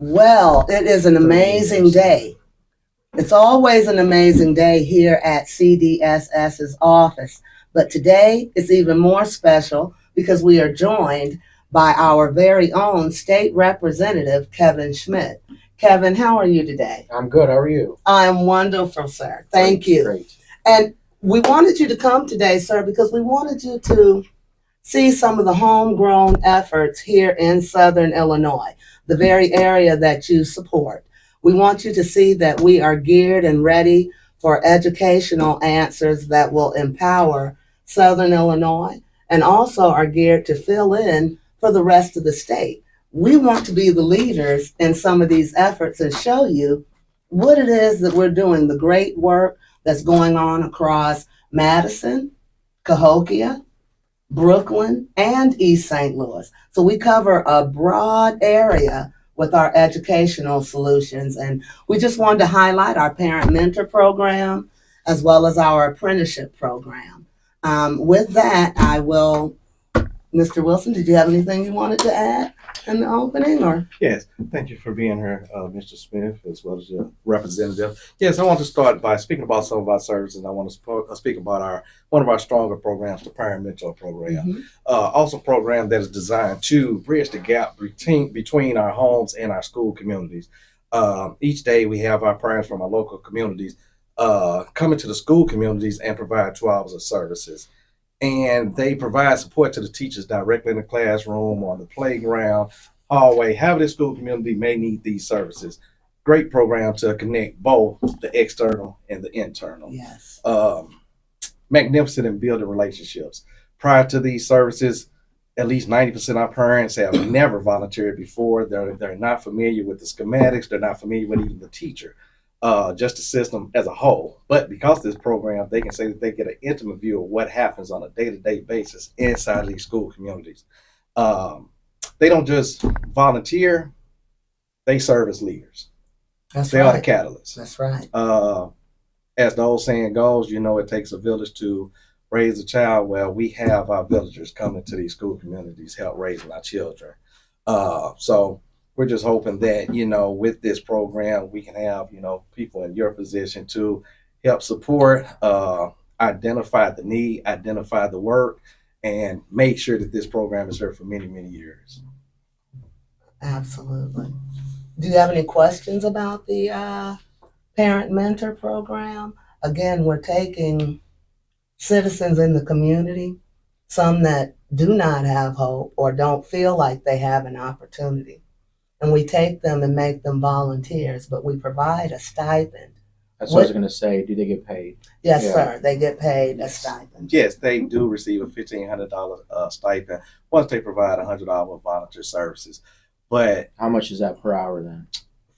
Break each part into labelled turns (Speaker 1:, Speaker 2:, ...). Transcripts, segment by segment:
Speaker 1: Well, it is an amazing day. It's always an amazing day here at CDSS's office, but today is even more special because we are joined by our very own state representative, Kevin Schmidt. Kevin, how are you today?
Speaker 2: I'm good. How are you?
Speaker 1: I'm wonderful, sir. Thank you.
Speaker 2: Great.
Speaker 1: And we wanted you to come today, sir, because we wanted you to see some of the homegrown efforts here in Southern Illinois, the very area that you support. We want you to see that we are geared and ready for educational answers that will empower Southern Illinois and also are geared to fill in for the rest of the state. We want to be the leaders in some of these efforts and show you what it is that we're doing, the great work that's going on across Madison, Cahokia, Brooklyn, and East St. Louis. So we cover a broad area with our educational solutions. And we just wanted to highlight our parent mentor program as well as our apprenticeship program. With that, I will, Mr. Wilson, did you have anything you wanted to add in the opening or?
Speaker 3: Yes, thank you for being here, Mr. Smith, as well as your representative. Yes, I want to start by speaking about some of our services. I want to speak about one of our stronger programs, the Parent Mentor Program. Also a program that is designed to bridge the gap between our homes and our school communities. Each day we have our parents from our local communities coming to the school communities and provide 2 hours of services. And they provide support to the teachers directly in the classroom, on the playground, hallway, however the school community may need these services. Great program to connect both the external and the internal.
Speaker 1: Yes.
Speaker 3: Magnificent in building relationships. Prior to these services, at least 90% of our parents have never volunteered before. They're not familiar with the schematics. They're not familiar with even the teacher. Just the system as a whole. But because of this program, they can say that they get an intimate view of what happens on a day-to-day basis inside of these school communities. They don't just volunteer, they serve as leaders. They are the catalysts.
Speaker 1: That's right.
Speaker 3: As the old saying goes, it takes a village to raise a child. Well, we have our villagers coming to these school communities, help raising our children. So we're just hoping that, with this program, we can have, people in your position to help support, identify the need, identify the work, and make sure that this program is here for many, many years.
Speaker 1: Absolutely. Do you have any questions about the Parent Mentor Program? Again, we're taking citizens in the community, some that do not have hope or don't feel like they have an opportunity. And we take them and make them volunteers, but we provide a stipend.
Speaker 2: That's what I was going to say. Do they get paid?
Speaker 1: Yes, sir. They get paid a stipend.
Speaker 3: Yes, they do receive a $1,500 stipend once they provide 100-hour volunteer services. But
Speaker 2: how much is that per hour then?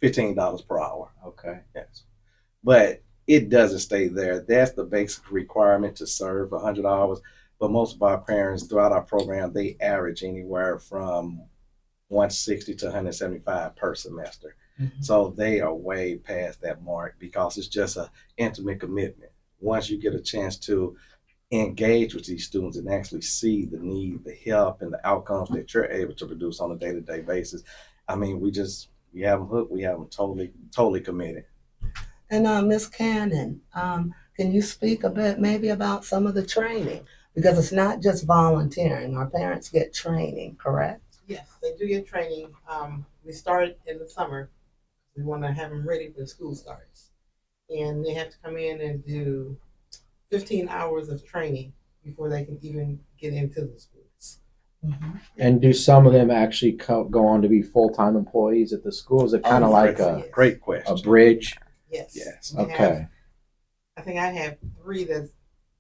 Speaker 3: $15 per hour.
Speaker 2: Okay.
Speaker 3: Yes. But it doesn't stay there. That's the basic requirement to serve 100 hours. But most of our parents throughout our program, they average anywhere from 160 to 175 per semester. So they are way past that mark because it's just an intimate commitment. Once you get a chance to engage with these students and actually see the need, the help, and the outcomes that you're able to produce on a day-to-day basis, I mean, we have them hooked. We have them totally committed.
Speaker 1: And Ms. Cannon, can you speak a bit maybe about some of the training? Because it's not just volunteering. Our parents get training, correct?
Speaker 4: Yes, they do get training. We start in the summer. We want to have them ready for the school starts. And they have to come in and do 15 hours of training before they can even get into the schools.
Speaker 2: And do some of them actually go on to be full-time employees at the school? Is it kind of like
Speaker 3: great question.
Speaker 2: A bridge?
Speaker 4: Yes.
Speaker 3: Yes.
Speaker 2: Okay.
Speaker 4: I think I have 3 that's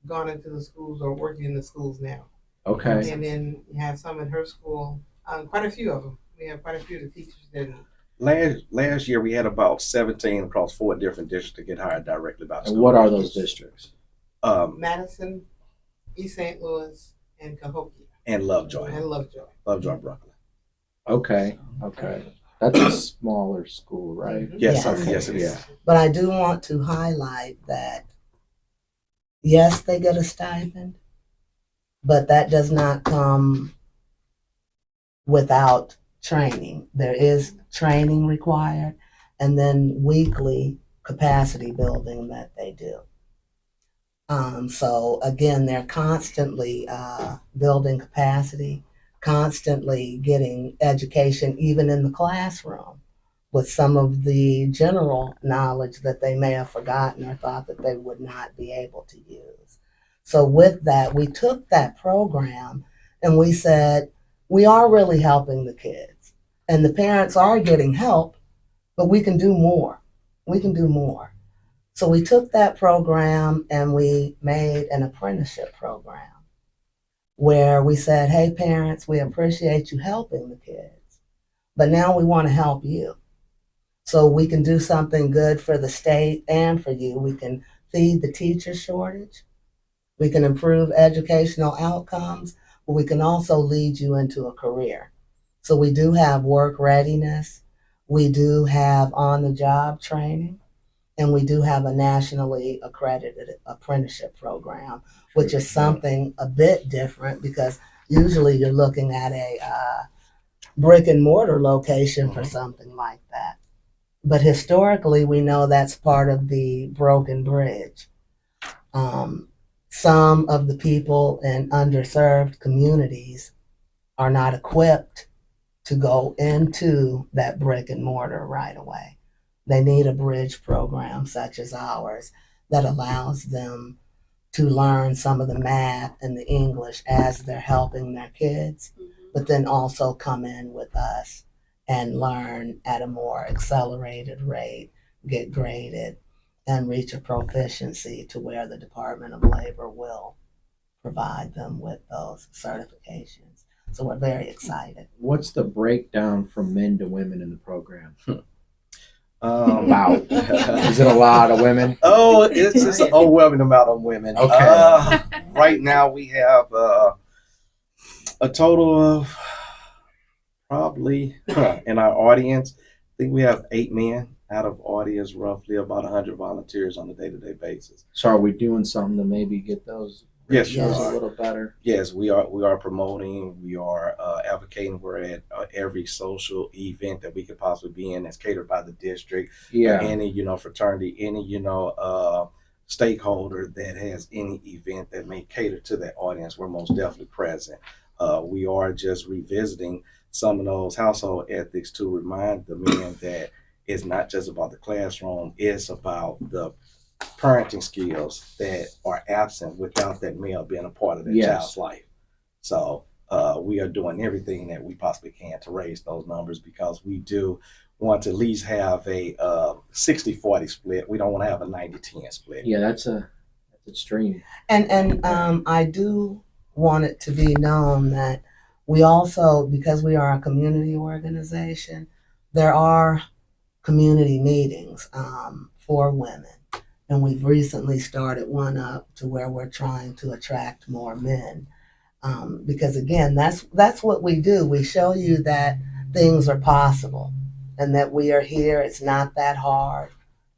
Speaker 4: gone into the schools or working in the schools now.
Speaker 2: Okay.
Speaker 4: And then you have some in her school, quite a few of them. We have quite a few of the teachers that.
Speaker 3: Last year we had about 17 across 4 different districts to get hired directly by the school.
Speaker 2: And what are those districts?
Speaker 4: Madison, East St. Louis, and Cahokia.
Speaker 3: And Lovejoy. Lovejoy, Brooklyn.
Speaker 2: Okay. That's a smaller school, right?
Speaker 3: Yes,
Speaker 1: Yes.
Speaker 3: yes, it is.
Speaker 1: But I do want to highlight that, yes, they get a stipend, but that does not come without training. There is training required, and then weekly capacity building that they do. So again, they're constantly building capacity, constantly getting education, even in the classroom, with some of the general knowledge that they may have forgotten or thought that they would not be able to use. So with that, we took that program and we said, we are really helping the kids, and the parents are getting help, but we can do more. We can do more. So we took that program and we made an apprenticeship program where we said, hey, parents, we appreciate you helping the kids, but now we want to help you. So we can do something good for the state and for you. We can feed the teacher shortage. We can improve educational outcomes, but we can also lead you into a career. So we do have work readiness. We do have on-the-job training. And we do have a nationally accredited apprenticeship program, which is something a bit different because usually you're looking at a brick and mortar location for something like that. But historically, we know that's part of the broken bridge. Some of the people in underserved communities are not equipped to go into that brick and mortar right away. They need a bridge program such as ours that allows them to learn some of the math and the English as they're helping their kids, but then also come in with us and learn at a more accelerated rate, get graded, and reach a proficiency to where the Department of Labor will provide them with those certifications. So we're very excited.
Speaker 2: What's the breakdown from men to women in the program?
Speaker 3: Wow.
Speaker 2: Is it a lot of women?
Speaker 3: Oh, it's just an overwhelming amount of women.
Speaker 2: Okay.
Speaker 3: Right now we have a total of probably in our audience, I think we have 8 men out of audience, roughly about 100 volunteers on a day-to-day basis.
Speaker 2: So are we doing something to maybe get those
Speaker 3: Yes,
Speaker 2: ratios
Speaker 3: we
Speaker 2: a
Speaker 3: are.
Speaker 2: little better?
Speaker 3: Yes, we are promoting, we are advocating. We're at every social event that we could possibly be in that's catered by the district.
Speaker 2: Yeah.
Speaker 3: Any, fraternity, any, stakeholder that has any event that may cater to that audience, we're most definitely present. We are just revisiting some of those household ethics to remind the men that it's not just about the classroom, it's about the parenting skills that are absent without that male being a part of their child's life. So we are doing everything that we possibly can to raise those numbers because we do want to at least have a 60-40 split. We don't want to have a 90-10 split.
Speaker 2: Yeah, that's extreme.
Speaker 1: And I do want it to be known that we also, because we are a community organization, there are community meetings for women. And we've recently started one up to where we're trying to attract more men. Because again, that's what we do. We show you that things are possible and that we are here. It's not that hard.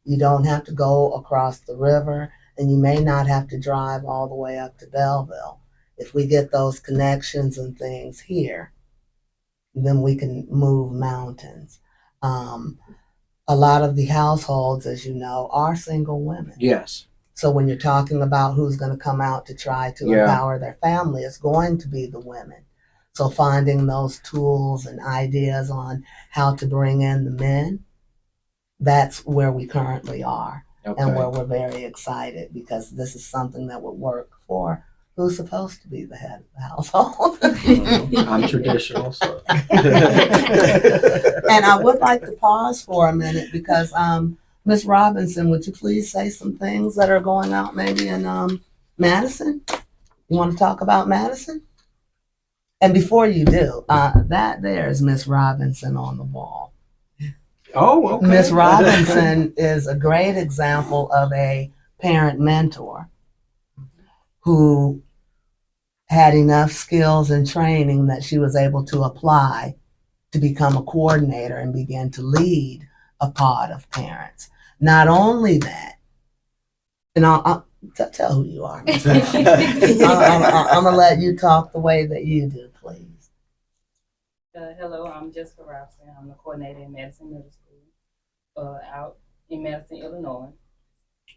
Speaker 1: You don't have to go across the river, and you may not have to drive all the way up to Belleville. If we get those connections and things here, then we can move mountains. A lot of the households, as you know, are single women.
Speaker 2: Yes.
Speaker 1: So when you're talking about who's going to come out to try to empower their family, it's going to be the women. So finding those tools and ideas on how to bring in the men, that's where we currently are.
Speaker 2: Okay.
Speaker 1: And where we're very excited because this is something that would work for who's supposed to be the head of the household.
Speaker 2: I'm traditional, so.
Speaker 1: And I would like to pause for a minute because Ms. Robinson, would you please say some things that are going out maybe in Madison? You want to talk about Madison? And before you do, that there is Miss Robinson on the wall.
Speaker 2: Oh, okay.
Speaker 1: Miss Robinson is a great example of a parent mentor who had enough skills and training that she was able to apply to become a coordinator and begin to lead a pod of parents. Not only that, and I'll tell who you are. I'm going to let you talk the way that you do, please.
Speaker 5: Hello, I'm Jessica Robson. I'm the coordinator in Madison Middle School, out in Madison, Illinois.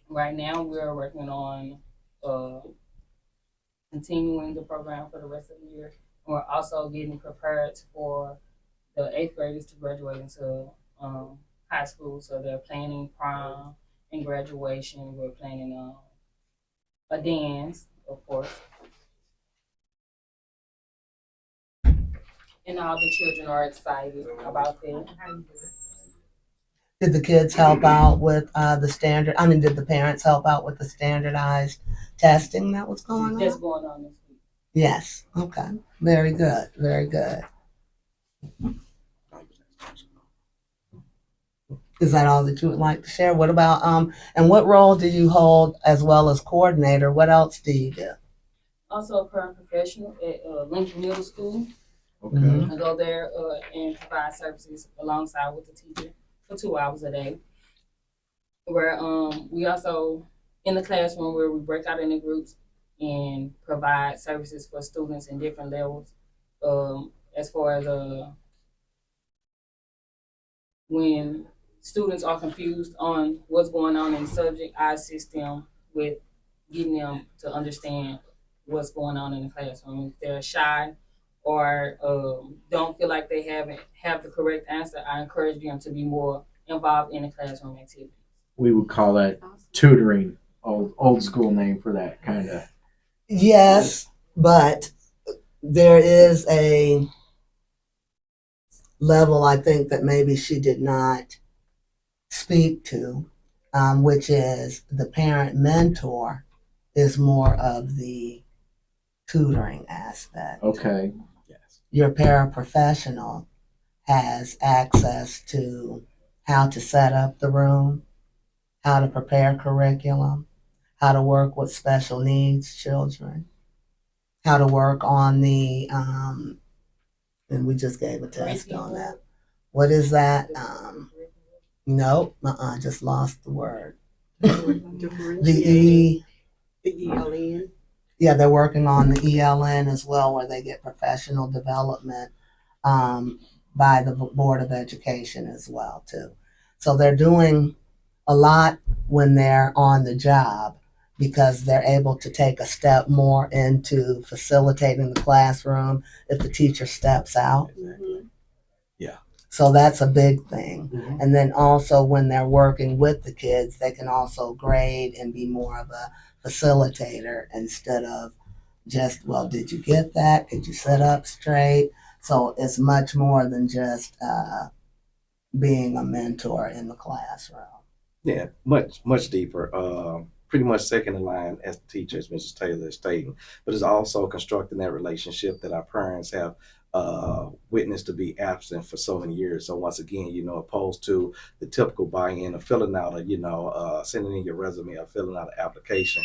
Speaker 5: Right now, we're working on uh, continuing the program for the rest of the year. And we're also getting prepared for the eighth graders to graduate into high school. So they're planning prom and graduation. We're planning a dance, of course. And all the children are excited about that.
Speaker 1: Did the kids help out with the standard? I mean, did the parents help out with the standardized testing that was going
Speaker 5: That's
Speaker 1: on?
Speaker 5: going on this week.
Speaker 1: Yes. Okay. Very good. Very good. Is that all that you would like to share? What about and what role do you hold as well as coordinator? What else do you do?
Speaker 5: Also a paraprofessional at Lincoln Middle School.
Speaker 2: Okay.
Speaker 1: Mhm.
Speaker 5: I go there and provide services alongside with the teacher for 2 hours a day. Where we also in the classroom where we break out into groups and provide services for students in different levels. As far as when students are confused on what's going on in the subject, I assist them with getting them to understand what's going on in the classroom. If they're shy or don't feel like they have the correct answer, I encourage them to be more involved in the classroom activity.
Speaker 2: We would call that tutoring, old school name for that kind of.
Speaker 1: Yes, but there is a level I think that maybe she did not speak to, which is the parent mentor is more of the tutoring aspect.
Speaker 2: Okay.
Speaker 3: Yes.
Speaker 1: Your paraprofessional has access to how to set up the room, how to prepare curriculum, how to work with special needs children, how to work on the, and we just gave a test on that. What is that? Nope, just lost the word. The E.
Speaker 6: The ELN.
Speaker 1: Yeah, they're working on the ELN as well, where they get professional development by the Board of Education as well too. So they're doing a lot when they're on the job because they're able to take a step more into facilitating the classroom if the teacher steps out.
Speaker 3: Exactly. Yeah.
Speaker 1: So that's a big thing.
Speaker 3: Mhm.
Speaker 1: And then also when they're working with the kids, they can also grade and be more of a facilitator instead of just, well, did you get that? Did you sit up straight? So it's much more than just being a mentor in the classroom.
Speaker 3: Yeah, much deeper. Pretty much second in line as the teacher, as Mrs. Taylor is stating, but it's also constructing that relationship that our parents have witnessed to be absent for so many years. So once again, opposed to the typical buy-in of filling out sending in your resume or filling out an application.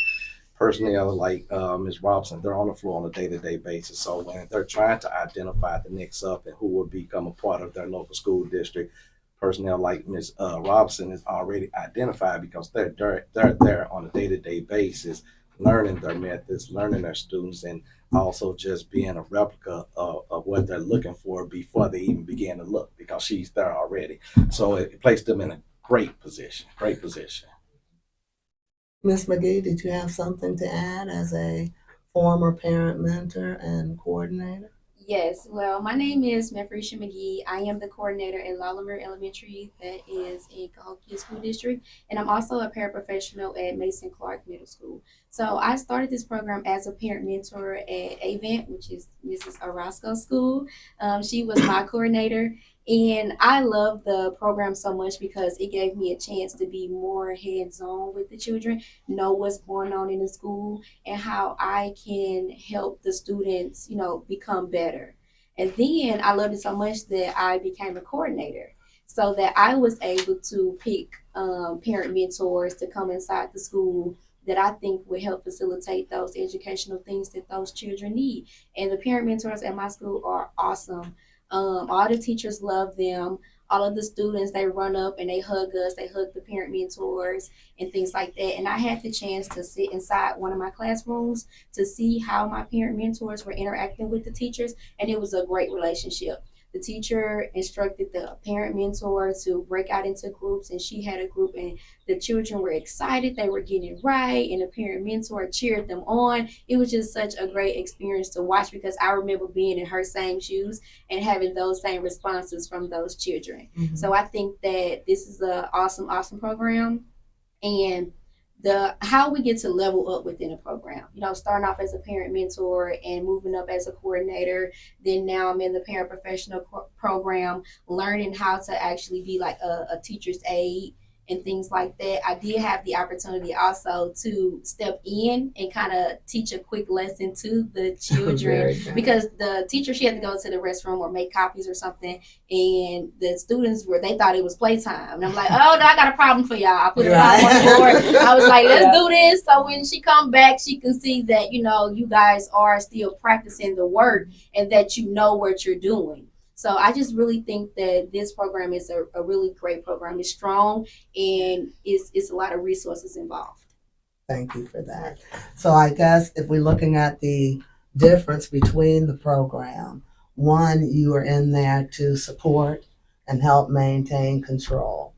Speaker 3: Personnel like Ms. Robson, they're on the floor on a day-to-day basis. So when they're trying to identify the next up and who will become a part of their local school district, personnel like Ms. Robson is already identified because they're there on a day-to-day basis, learning their methods, learning their students, and also just being a replica of what they're looking for before they even begin to look because she's there already. So it placed them in a great position, great position.
Speaker 1: Ms. McGee, did you have something to add as a former parent mentor and coordinator?
Speaker 7: Yes, well, my name is Mefrisha McGee. I am the coordinator at Latimer Elementary, that is in Cahokia School District, and I'm also a paraprofessional at Mason Clark Middle School. So I started this program as a parent mentor at Avent, which is Mrs. Orozco's school. She was my coordinator, and I love the program so much because it gave me a chance to be more hands-on with the children, know what's going on in the school, and how I can help the students, become better. And then I loved it so much that I became a coordinator so that I was able to pick parent mentors to come inside the school that I think would help facilitate those educational things that those children need. And the parent mentors at my school are awesome. All the teachers love them. All of the students, they run up and they hug us. They hug the parent mentors and things like that. And I had the chance to sit inside one of my classrooms to see how my parent mentors were interacting with the teachers, and it was a great relationship. the teacher instructed the parent mentor to break out into groups, and she had a group, and the children were excited, they were getting it right, and the parent mentor cheered them on. It was just such a great experience to watch, because I remember being in her same shoes and having those same responses from those children.
Speaker 1: Mhm.
Speaker 7: So I think that this is an awesome program. And the how we get to level up within a program, starting off as a parent mentor and moving up as a coordinator, then now I'm in the paraprofessional program, learning how to actually be like a teacher's aide and things like that. I did have the opportunity also to step in and kind of teach a quick lesson to the children,
Speaker 1: Very good.
Speaker 7: because the teacher, she had to go to the restroom or make copies or something, and the students they thought it was playtime, and I'm like, oh no, I got a problem for y'all. I put it
Speaker 1: Right.
Speaker 7: on the board. I was like, let's do this, so when she come back, she can see that you guys are still practicing the work and that you know what you're doing. So I just really think that this program is a really great program. It's strong, and it's a lot of resources involved.
Speaker 1: Thank you for that. So I guess if we're looking at the difference between the program, one, you are in there to support and help maintain control.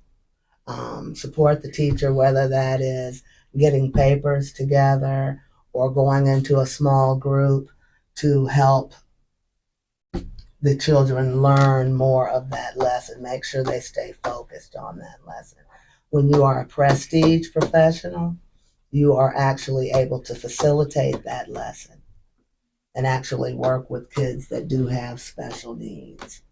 Speaker 1: Support the teacher, whether that is getting papers together or going into a small group to help the children learn more of that lesson, make sure they stay focused on that lesson. When you are a prestige professional, you are actually able to facilitate that lesson and actually work with kids that do have special needs.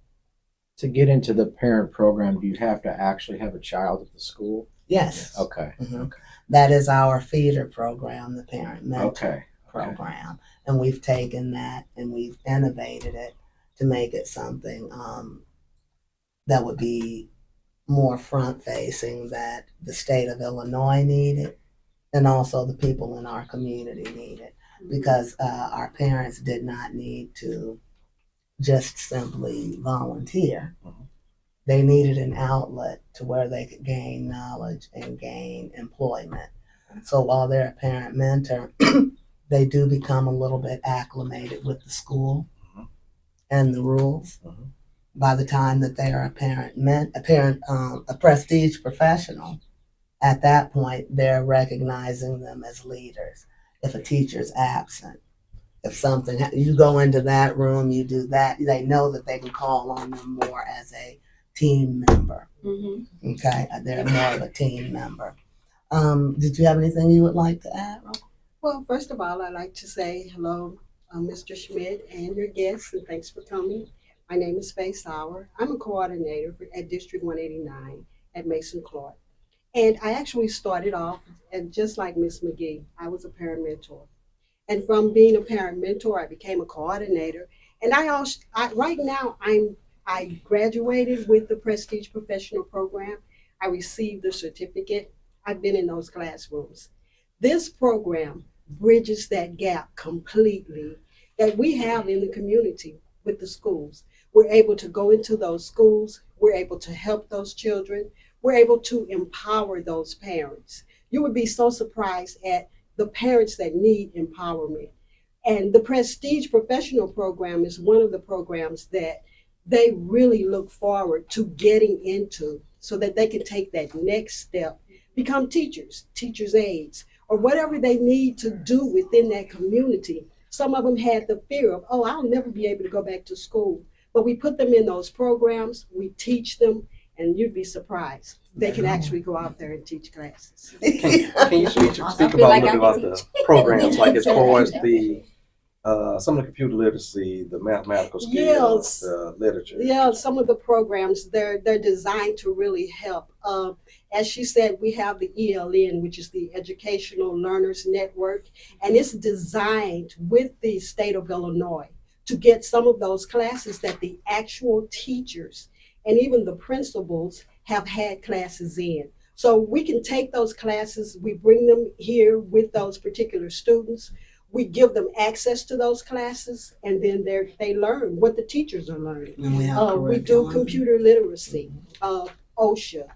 Speaker 2: To get into the parent program, do you have to actually have a child at the school?
Speaker 1: Yes.
Speaker 2: Okay.
Speaker 1: Mhm.
Speaker 2: Okay.
Speaker 1: That is our feeder program, the parent mentor
Speaker 2: Okay.
Speaker 1: program. And we've taken that and we've innovated it to make it something that would be more front facing, that the state of Illinois needed and also the people in our community needed, because our parents did not need to just simply volunteer.
Speaker 3: Mhm.
Speaker 1: They needed an outlet to where they could gain knowledge and gain employment. So while they're a parent mentor, they do become a little bit acclimated with the school
Speaker 3: Mhm.
Speaker 1: and the rules.
Speaker 3: Mhm.
Speaker 1: By the time that they are a prestige professional, at that point they're recognizing them as leaders. If a teacher's absent, if something, you go into that room, you do that, they know that they can call on them more as a team member.
Speaker 7: Mm-hmm.
Speaker 1: Okay, they're more of a team member. Did you have anything you would like to add, Ro?
Speaker 6: Well, first of all, I'd like to say hello, Mr. Schmidt and your guests, and thanks for coming. My name is Faye Sauer. I'm a coordinator at District 189 at Mason Clark. And I actually started off, and just like Miss McGee, I was a parent mentor. And from being a parent mentor, I became a coordinator. And right now, I graduated with the Prestige Professional Program. I received the certificate. I've been in those classrooms. This program bridges that gap completely that we have in the community with the schools. We're able to go into those schools. We're able to help those children. We're able to empower those parents. You would be so surprised at the parents that need empowerment. And the Prestige Professional Program is one of the programs that they really look forward to getting into so that they can take that next step, become teachers, teachers' aides, or whatever they need to do within that community. Some of them had the fear of, oh, I'll never be able to go back to school. But we put them in those programs, we teach them, and you'd be surprised. They can actually go out there and teach classes.
Speaker 3: Can you speak
Speaker 7: I
Speaker 3: about
Speaker 7: feel
Speaker 3: a
Speaker 7: like
Speaker 3: little
Speaker 7: I
Speaker 3: bit
Speaker 7: can
Speaker 3: about the programs, like as far as the some of the computer literacy, the mathematical skills,
Speaker 6: Yes.
Speaker 3: the literature?
Speaker 6: Yeah, some of the programs, they're designed to really help. As she said, we have the ELN, which is the Educational Learners Network, and it's designed with the state of Illinois to get some of those classes that the actual teachers and even the principals have had classes in. So we can take those classes, we bring them here with those particular students, we give them access to those classes, and then they learn what the teachers are learning.
Speaker 1: And we have
Speaker 6: We do
Speaker 1: curriculum.
Speaker 6: computer literacy, OSHA.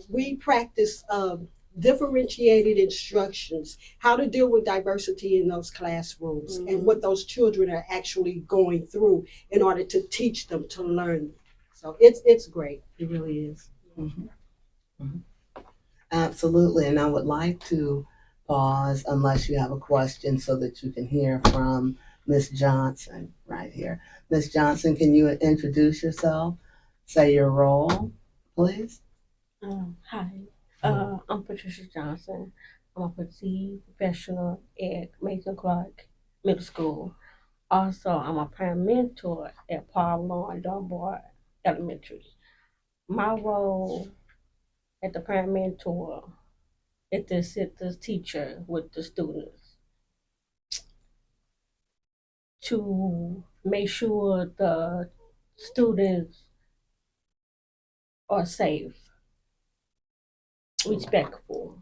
Speaker 6: We practice differentiated instructions, how to deal with diversity in those classrooms and what those children are actually going through in order to teach them to learn. So it's great. It really is.
Speaker 1: Mhm. Mhm. Absolutely. And I would like to pause unless you have a question so that you can hear from Miss Johnson right here. Miss Johnson, can you introduce yourself? Say your role, please.
Speaker 8: Hi, I'm Patricia Johnson. I'm a PT professional at Mason Clark Middle School. Also, I'm a parent mentor at Paul Lawn Dunbar Elementary. My role as the parent mentor is to sit the teacher with the students to make sure the students are safe, respectful,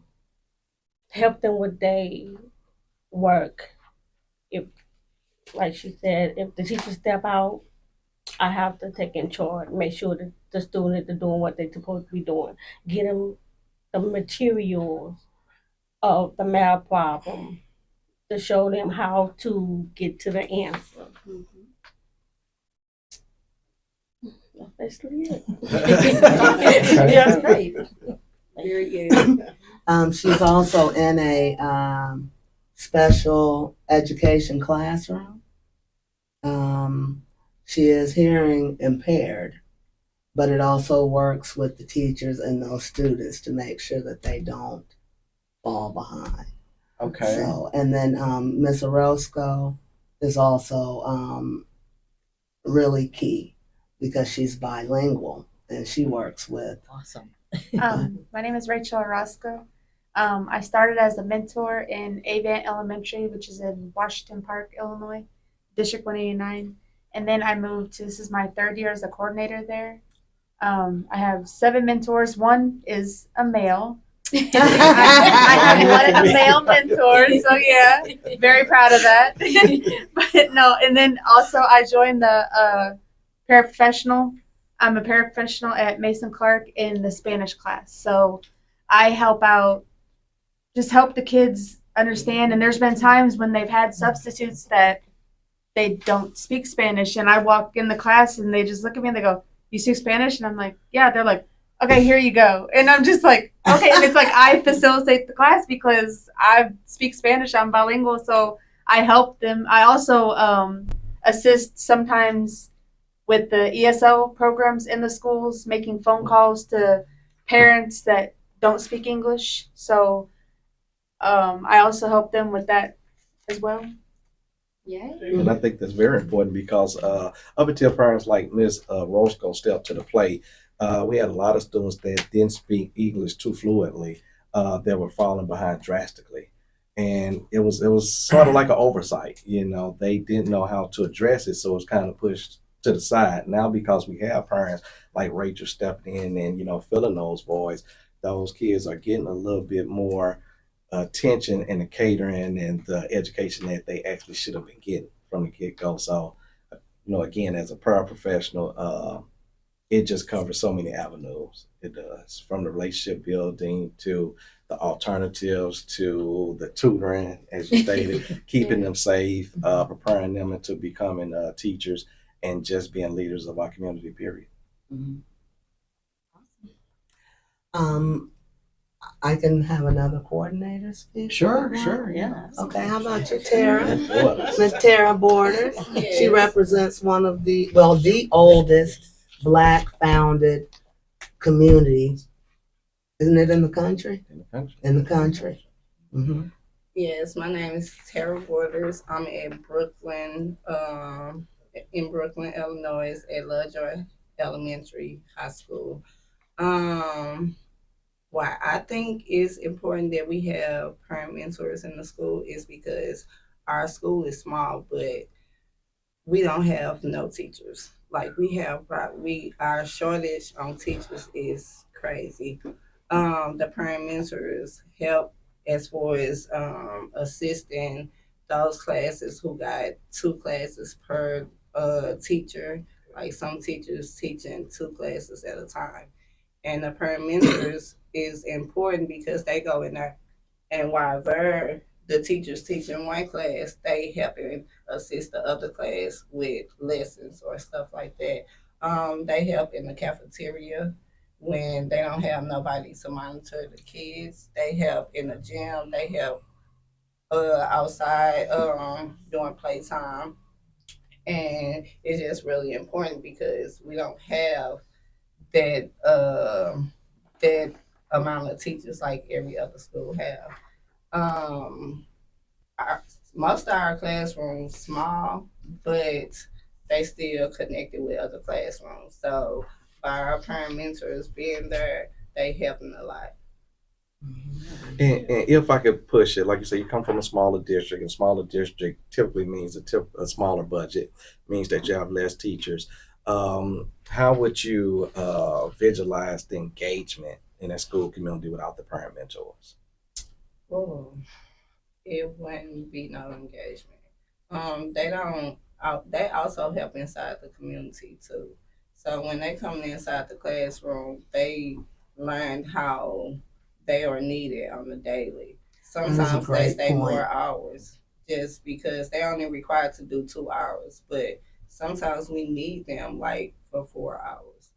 Speaker 8: help them with their work. If, like she said, if the teacher step out, I have to take in charge, make sure that the students are doing what they're supposed to be doing, get them the materials of the math problem to show them how to get to the answer. That's basically it.
Speaker 1: That's
Speaker 8: great.
Speaker 6: Very good.
Speaker 1: She's also in a special education classroom. She is hearing impaired, but it also works with the teachers and those students to make sure that they don't fall behind.
Speaker 2: Okay.
Speaker 1: So, and then Miss Orozco is also really key because she's bilingual and she works with.
Speaker 9: Awesome.
Speaker 7: My name is Rachel Orozco. I started as a mentor in Avant Elementary, which is in Washington Park, Illinois, District 189. And then I moved to, this is my third year as a coordinator there. I have 7 mentors. One is a male. I have a male mentor, so yeah, very proud of that. But no, and then also I joined the paraprofessional. I'm a paraprofessional at Mason Clark in the Spanish class, so I help out, just help the kids understand. And there's been times when they've had substitutes that they don't speak Spanish, and I walk in the class and they just look at me and they go, "You speak Spanish?" And I'm like, "Yeah." They're like, "Okay, here you go." And I'm just like, okay. And it's like I facilitate the class because I speak Spanish. I'm bilingual, so I help them. I also assist sometimes with the ESL programs in the schools, making phone calls to parents that don't speak English. So I also help them with that as well. Yay.
Speaker 3: And I think that's very important because up until parents like Ms. Roscoe stepped to the plate, we had a lot of students that didn't speak English too fluently that were falling behind drastically. And it was sort of like an oversight, they didn't know how to address it, so it was kind of pushed to the side. Now, because we have parents like Rachel stepping in and, filling those voids, those kids are getting a little bit more attention and the catering and the education that they actually should have been getting from the get-go. So, again, as a paraprofessional, it just covers so many avenues. It does, from the relationship building to the alternatives to the tutoring, as you stated, keeping them safe, preparing them into becoming teachers and just being leaders of our community, period.
Speaker 1: Mhm. I can have another coordinator speak.
Speaker 9: Sure, yeah.
Speaker 1: Okay, how about you, Tara?
Speaker 3: Borders.
Speaker 1: Miss Tara Borders. She represents one of the oldest Black founded community. Isn't it in the country?
Speaker 3: In the country.
Speaker 1: In the country. Mm-hmm.
Speaker 10: Yes, my name is Tara Borders. I'm in Brooklyn, Illinois, at Lovejoy Elementary High School. Why I think it's important that we have parent mentors in the school is because our school is small, but we don't have no teachers. Like our shortage on teachers is crazy. The parent mentors help as far as assisting those classes who got 2 classes per teacher. Like some teachers teaching 2 classes at a time. And the parent mentors is important because they go in there, and while the teachers teaching one class, they helping assist the other class with lessons or stuff like that. They help in the cafeteria when they don't have nobody to monitor the kids. They help in the gym. They help outside during playtime, and it's just really important because we don't have that that amount of teachers like every other school have. Um, our, Most of our classrooms small, but they still connected with other classrooms. So by our parent mentors being there, they helping a lot.
Speaker 3: And if I could push it, like you say, you come from a smaller district, and smaller district typically means a smaller budget, means that you have less teachers. How would you visualize the engagement in a school community without the parent mentors?
Speaker 10: Oh, it wouldn't be no engagement. They don't. They also help inside the community too. So when they come inside the classroom, they learn how they are needed on the daily.
Speaker 1: That is a
Speaker 10: Sometimes they
Speaker 1: great
Speaker 10: stay
Speaker 1: point.
Speaker 10: more hours just because they're only required to do 2 hours, but sometimes we need them like for 4 hours.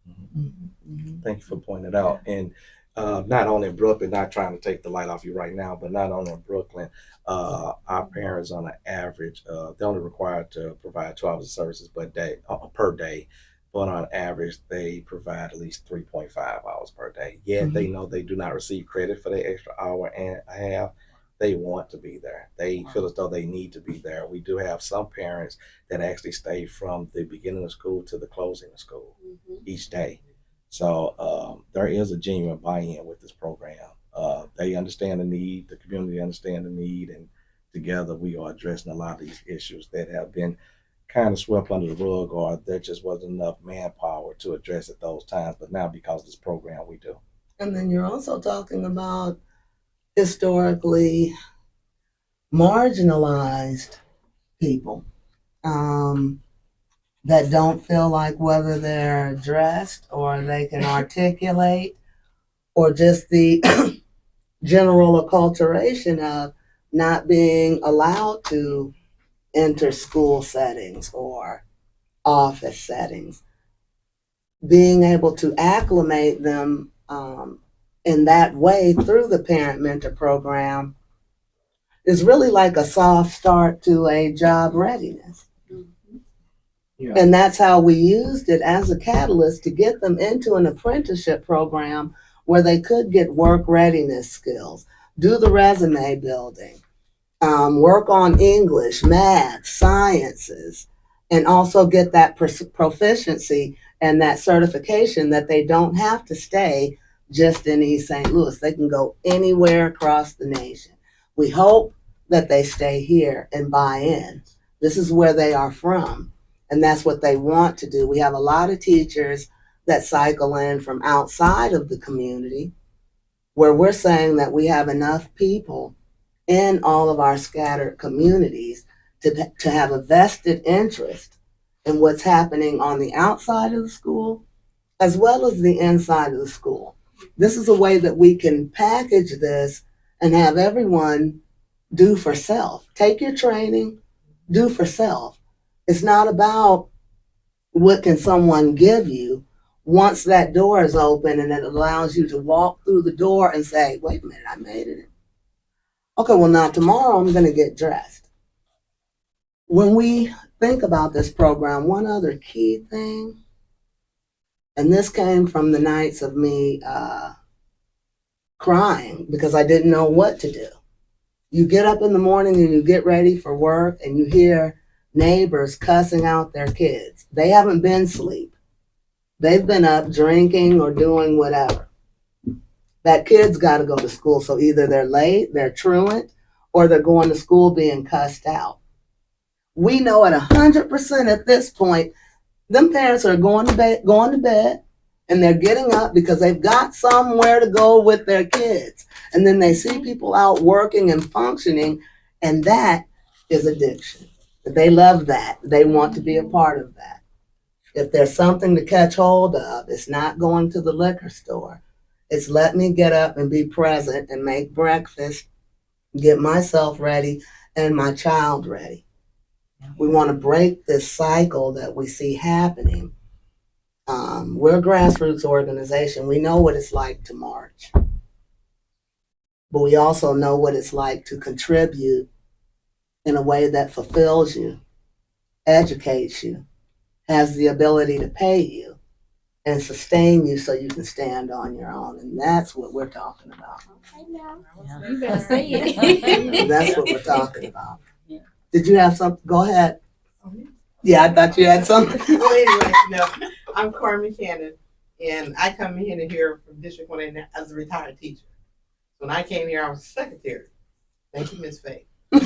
Speaker 3: Thank you for pointing it out. And not only in Brooklyn, not trying to take the light off you right now, but not only in Brooklyn, our parents on an average, they're only required to provide 2 hours of services per day. But on average, they provide at least 3.5 hours per day. Yet they know they do not receive credit for the extra hour and a half. They want to be there. They feel as though they need to be there. We do have some parents that actually stay from the beginning of school to the closing of school each day. So there is a genuine buy-in with this program. They understand the need, the community understand the need, and together we are addressing a lot of these issues that have been kind of swept under the rug, or there just wasn't enough manpower to address at those times. But now, because of this program, we do.
Speaker 1: And then you're also talking about historically marginalized people that don't feel like whether they're dressed or they can articulate, or just the general acculturation of not being allowed to enter school settings or office settings. Being able to acclimate them in that way through the parent mentor program is really like a soft start to a job readiness.
Speaker 2: Yeah.
Speaker 1: And that's how we used it as a catalyst to get them into an apprenticeship program where they could get work readiness skills, do the resume building, work on English, math, sciences, and also get that proficiency and that certification that they don't have to stay just in East St. Louis. They can go anywhere across the nation. We hope that they stay here and buy in. This is where they are from, and that's what they want to do. We have a lot of teachers that cycle in from outside of the community, where we're saying that we have enough people in all of our scattered communities to have a vested interest in what's happening on the outside of the school as well as the inside of the school. This is a way that we can package this and have everyone do for self. Take your training, do for self. It's not about what can someone give you. Once that door is open and it allows you to walk through the door and say, wait a minute, I made it. Okay, well, now tomorrow I'm going to get dressed. When we think about this program, one other key thing, and this came from the nights of me crying because I didn't know what to do. You get up in the morning and you get ready for work and you hear neighbors cussing out their kids. They haven't been asleep. They've been up drinking or doing whatever. That kid's got to go to school. So either they're late, they're truant, or they're going to school being cussed out. We know at 100% at this point, them parents are going to bed, and they're getting up because they've got somewhere to go with their kids. And then they see people out working and functioning, and that is addiction. They love that. They want to be a part of that. If there's something to catch hold of, it's not going to the liquor store. It's let me get up and be present and make breakfast, get myself ready and my child ready. We want to break this cycle that we see happening. We're a grassroots organization. We know what it's like to march, but we also know what it's like to contribute in a way that fulfills you, educates you, has the ability to pay you, and sustain you so you can stand on your own. And that's what we're talking about.
Speaker 7: You better say it.
Speaker 1: That's what we're talking about. Did you have something? Go ahead. Yeah, I thought you had something.
Speaker 4: Well, anyway, no, I'm Carmen Cannon, and I come in here to hear from District 1 as a retired teacher. When I came here, I was a secretary. Thank you, Ms. Faye. All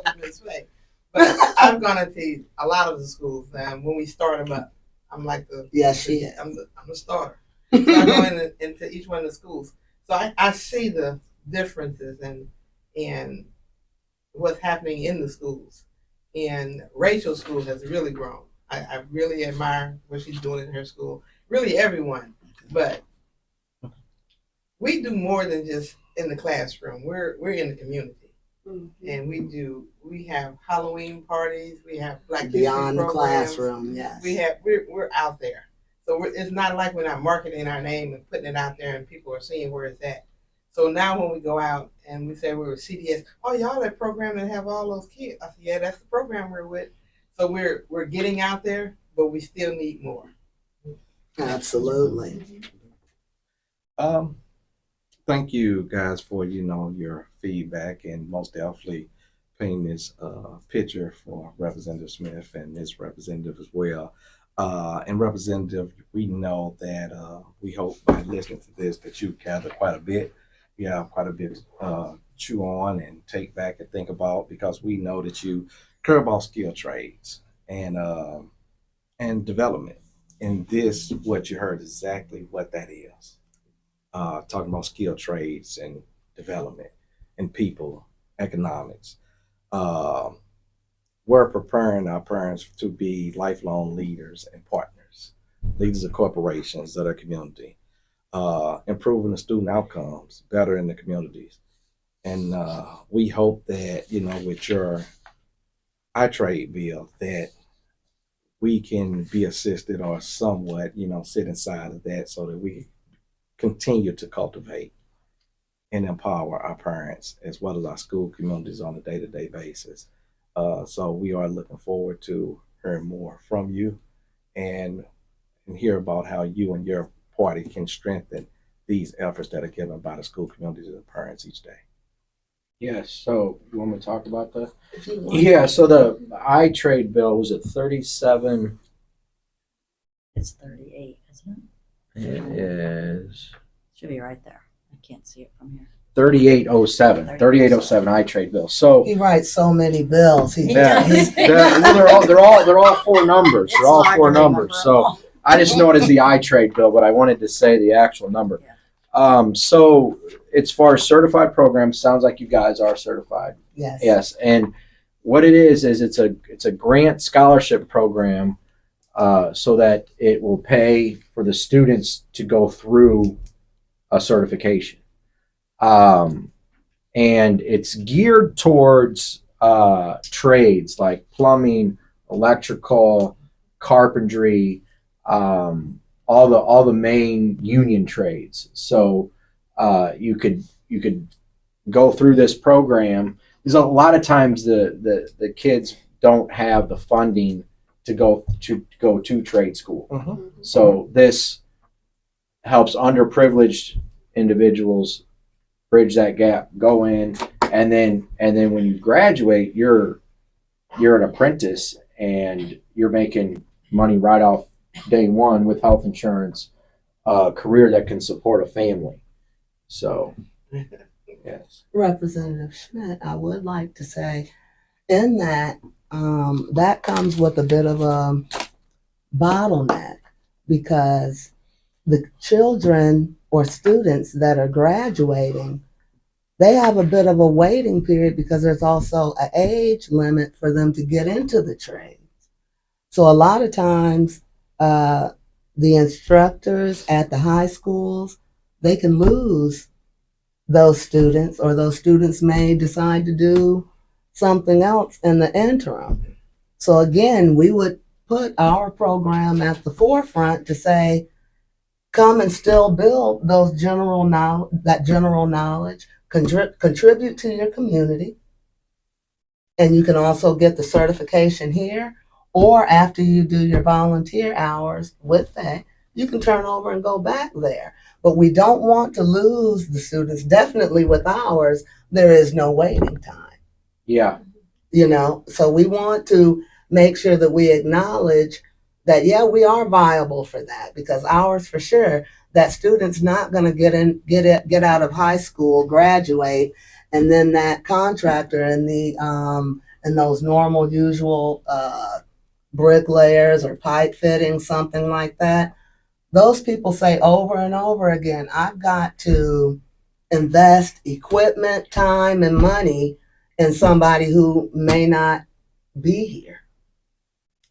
Speaker 4: over Ms. Faye. But I've gone into a lot of the schools when we start them up. I'm like
Speaker 1: Yes, she is.
Speaker 4: I'm the starter. So I go into each one of the schools. So I see the differences and what's happening in the schools. And Rachel's school has really grown. I really admire what she's doing in her school. Really everyone. But we do more than just in the classroom. We're in the community. And we have Halloween parties, we have Black
Speaker 1: Beyond the
Speaker 4: programs.
Speaker 1: classroom, yes.
Speaker 4: We're out there. So it's not like we're not marketing our name and putting it out there and people are seeing where it's at. So now when we go out and we say we're with CDS, oh, y'all that program that have all those kids. I said, yeah, that's the program we're with. So we're getting out there, but we still need more.
Speaker 1: Absolutely.
Speaker 3: Thank you guys for your feedback and most definitely painting this picture for Representative Smith and this representative as well. And Representative, we know that we hope by listening to this that you gather quite a bit. You have quite a bit to chew on and take back and think about, because we know that you care about skilled trades and development. And this, what you heard, exactly what that is. Talking about skilled trades and development and people, economics. We're preparing our parents to be lifelong leaders and partners, leaders of corporations that are community, improving the student outcomes better in the communities. And we hope that, with your iTrade bill, that we can be assisted or somewhat, sit inside of that so that we continue to cultivate and empower our parents as well as our school communities on a day-to-day basis. So we are looking forward to hearing more from you and hear about how you and your party can strengthen these efforts that are given by the school communities and the parents each day.
Speaker 2: Yes. So you want me to talk about the? Yeah. So the iTrade bill was at 37.
Speaker 9: It's 38, isn't it?
Speaker 2: It is
Speaker 9: Should be right there. I can't see it from here.
Speaker 2: 3807. 3807 iTrade bill. So
Speaker 1: He writes so many bills.
Speaker 2: yeah, they're all four numbers. They're all four numbers. So I just know it as the iTrade bill, but I wanted to say the actual number. So as far as certified programs, sounds like you guys are certified.
Speaker 1: Yes.
Speaker 2: Yes, and what it is it's a grant scholarship program, so that it will pay for the students to go through a certification, and it's geared towards trades like plumbing, electrical, carpentry, all the main union trades. So you could go through this program. There's a lot of times the kids don't have the funding to go to trade school.
Speaker 3: Mm-hmm.
Speaker 2: So this helps underprivileged individuals bridge that gap, go in, and then when you graduate, you're an apprentice and you're making money right off day one with health insurance, a career that can support a family. So, yes.
Speaker 1: Representative Schmidt, I would like to say in that, that comes with a bit of a bottleneck because the children or students that are graduating, they have a bit of a waiting period because there's also an age limit for them to get into the trades. So a lot of times, the instructors at the high schools, they can lose those students, or those students may decide to do something else in the interim. So again, we would put our program at the forefront to say, come and still build that general knowledge, contribute to your community, and you can also get the certification here, or after you do your volunteer hours with that, you can turn over and go back there. But we don't want to lose the students. Definitely with ours, there is no waiting time.
Speaker 2: Yeah.
Speaker 1: So we want to make sure that we acknowledge that, yeah, we are viable for that, because ours for sure, that student's not going to get out of high school, graduate, and then that contractor and those normal usual bricklayers or pipe fitting, something like that, those people say over and over again, I've got to invest equipment, time, and money in somebody who may not be here.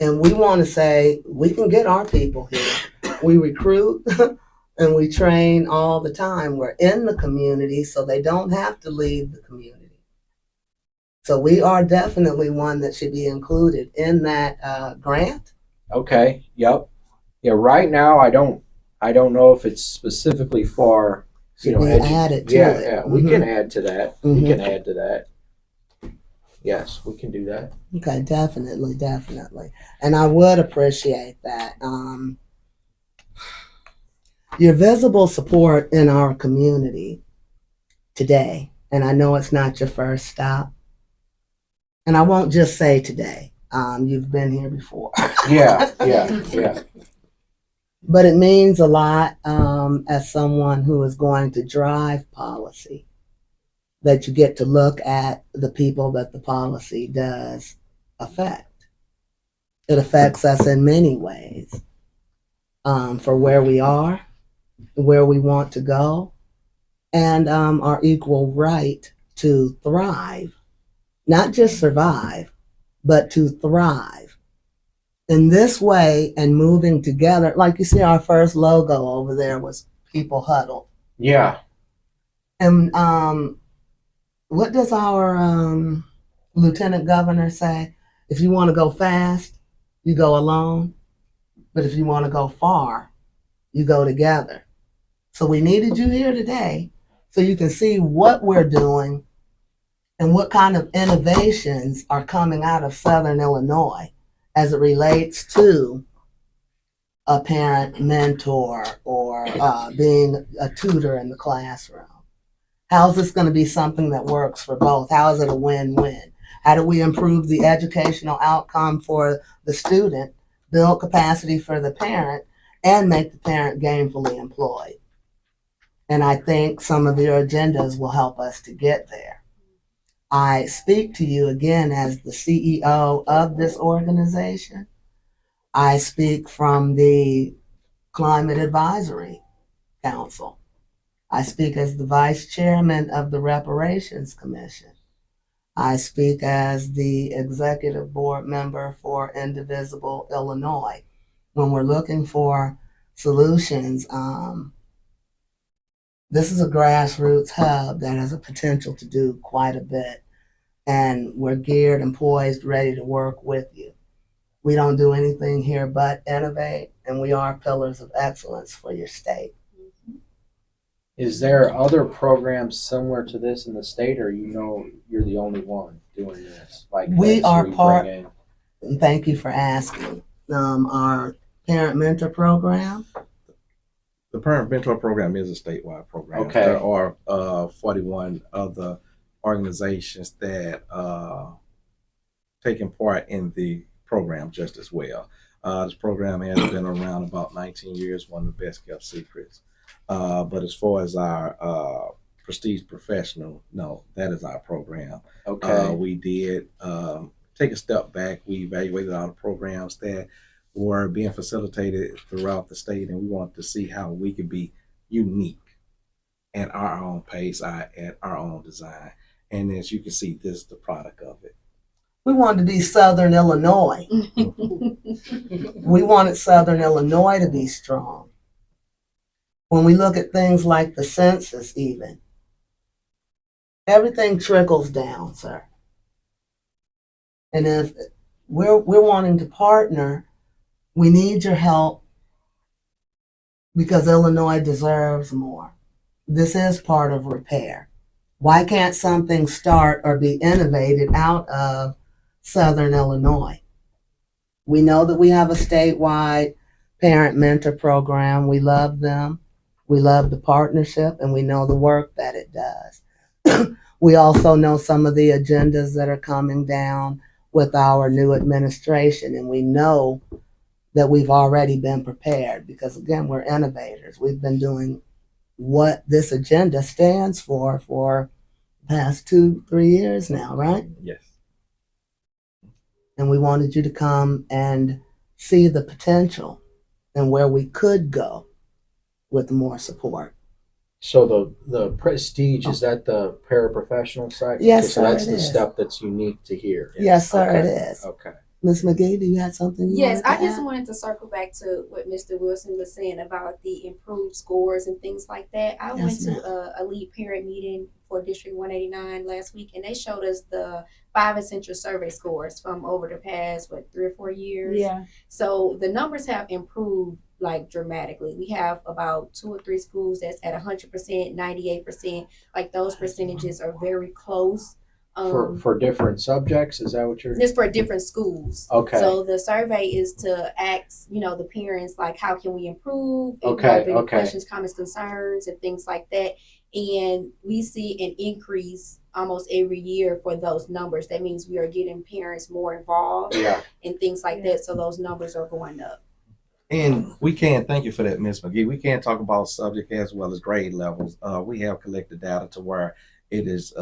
Speaker 1: And we want to say, we can get our people here. We recruit and we train all the time. We're in the community, so they don't have to leave the community. So we are definitely one that should be included in that grant.
Speaker 2: Okay. Yep. Yeah. Right now, I don't know if it's specifically for
Speaker 1: Should be added to
Speaker 2: yeah,
Speaker 1: it.
Speaker 2: yeah. We can add to that. We
Speaker 1: Mhm.
Speaker 2: can add to that. Yes, we can do that.
Speaker 1: Okay, definitely, definitely. And I would appreciate that. Your visible support in our community today, and I know it's not your first stop, and I won't just say today. You've been here before.
Speaker 2: Yeah, yeah, yeah.
Speaker 1: But it means a lot as someone who is going to drive policy, that you get to look at the people that the policy does affect. It affects us in many ways, for where we are, where we want to go, and our equal right to thrive, not just survive, but to thrive. In this way, and moving together, like you see, our first logo over there was People Huddled.
Speaker 2: Yeah.
Speaker 1: And what does our lieutenant governor say? If you want to go fast, you go alone. But if you want to go far, you go together. So we needed you here today so you can see what we're doing and what kind of innovations are coming out of Southern Illinois as it relates to a parent mentor or being a tutor in the classroom. How is this going to be something that works for both? How is it a win-win? How do we improve the educational outcome for the student, build capacity for the parent, and make the parent gainfully employed? And I think some of your agendas will help us to get there. I speak to you again as the CEO of this organization. I speak from the Climate Advisory Council. I speak as the vice chairman of the Reparations Commission. I speak as the executive board member for Indivisible Illinois. When we're looking for solutions, this is a grassroots hub that has a potential to do quite a bit. And we're geared and poised, ready to work with you. We don't do anything here but innovate, and we are pillars of excellence for your state.
Speaker 2: Is there other programs similar to this in the state, or you're the only one doing this? Like
Speaker 1: We
Speaker 2: this,
Speaker 1: are
Speaker 2: where you
Speaker 1: part,
Speaker 2: bring in-
Speaker 1: and thank you for asking, our parent mentor program.
Speaker 3: The Parent Mentor Program is a statewide program.
Speaker 2: Okay.
Speaker 3: There are 41 other organizations that taking part in the program just as well. This program has been around about 19 years, one of the best kept secrets. But as far as our prestige professional, no, that is our program.
Speaker 2: Okay.
Speaker 3: We did take a step back. We evaluated all the programs that were being facilitated throughout the state, and we wanted to see how we could be unique at our own pace, at our own design. And as you can see, this is the product of it.
Speaker 1: We wanted to be Southern Illinois. We wanted Southern Illinois to be strong. When we look at things like the census, even, everything trickles down, sir. And if we're wanting to partner, we need your help because Illinois deserves more. This is part of repair. Why can't something start or be innovated out of Southern Illinois? We know that we have a statewide parent mentor program. We love them. We love the partnership, and we know the work that it does. We also know some of the agendas that are coming down with our new administration, and we know that we've already been prepared because, again, we're innovators. We've been doing what this agenda stands for the past 2-3 years now, right?
Speaker 3: Yes.
Speaker 1: And we wanted you to come and see the potential and where we could go with more support.
Speaker 2: So the prestige, is that the paraprofessional side?
Speaker 1: Yes,
Speaker 2: Okay, so
Speaker 1: sir,
Speaker 2: that's
Speaker 1: it
Speaker 2: the
Speaker 1: is.
Speaker 2: step that's unique to here.
Speaker 1: Yes, sir,
Speaker 2: Okay.
Speaker 1: it is.
Speaker 2: Okay.
Speaker 1: Ms. McGee, do you have something you
Speaker 7: Yes,
Speaker 1: wanted to
Speaker 7: I just
Speaker 1: add?
Speaker 7: wanted to circle back to what Mr. Wilson was saying about the improved scores and things like that. I
Speaker 1: Yes,
Speaker 7: went
Speaker 1: ma'am.
Speaker 7: to a lead parent meeting for District 189 last week, and they showed us the 5 essential survey scores from over the past, 3 or 4 years.
Speaker 8: Yeah.
Speaker 7: So the numbers have improved like dramatically. We have about 2 or 3 schools that's at 100%, 98%. Like those percentages are very close.
Speaker 2: For different subjects, is that what you're?
Speaker 7: It's for different schools.
Speaker 2: Okay.
Speaker 7: So the survey is to ask, the parents, like, how can we improve? If
Speaker 2: Okay,
Speaker 7: you have any
Speaker 2: okay.
Speaker 7: questions, comments, concerns, and things like that. And we see an increase almost every year for those numbers. That means we are getting parents more involved
Speaker 2: Yeah.
Speaker 7: and things like that. So those numbers are going up.
Speaker 3: And we can thank you for that, Ms. McGee. We can talk about subject as well as grade levels. We have collected data to where it is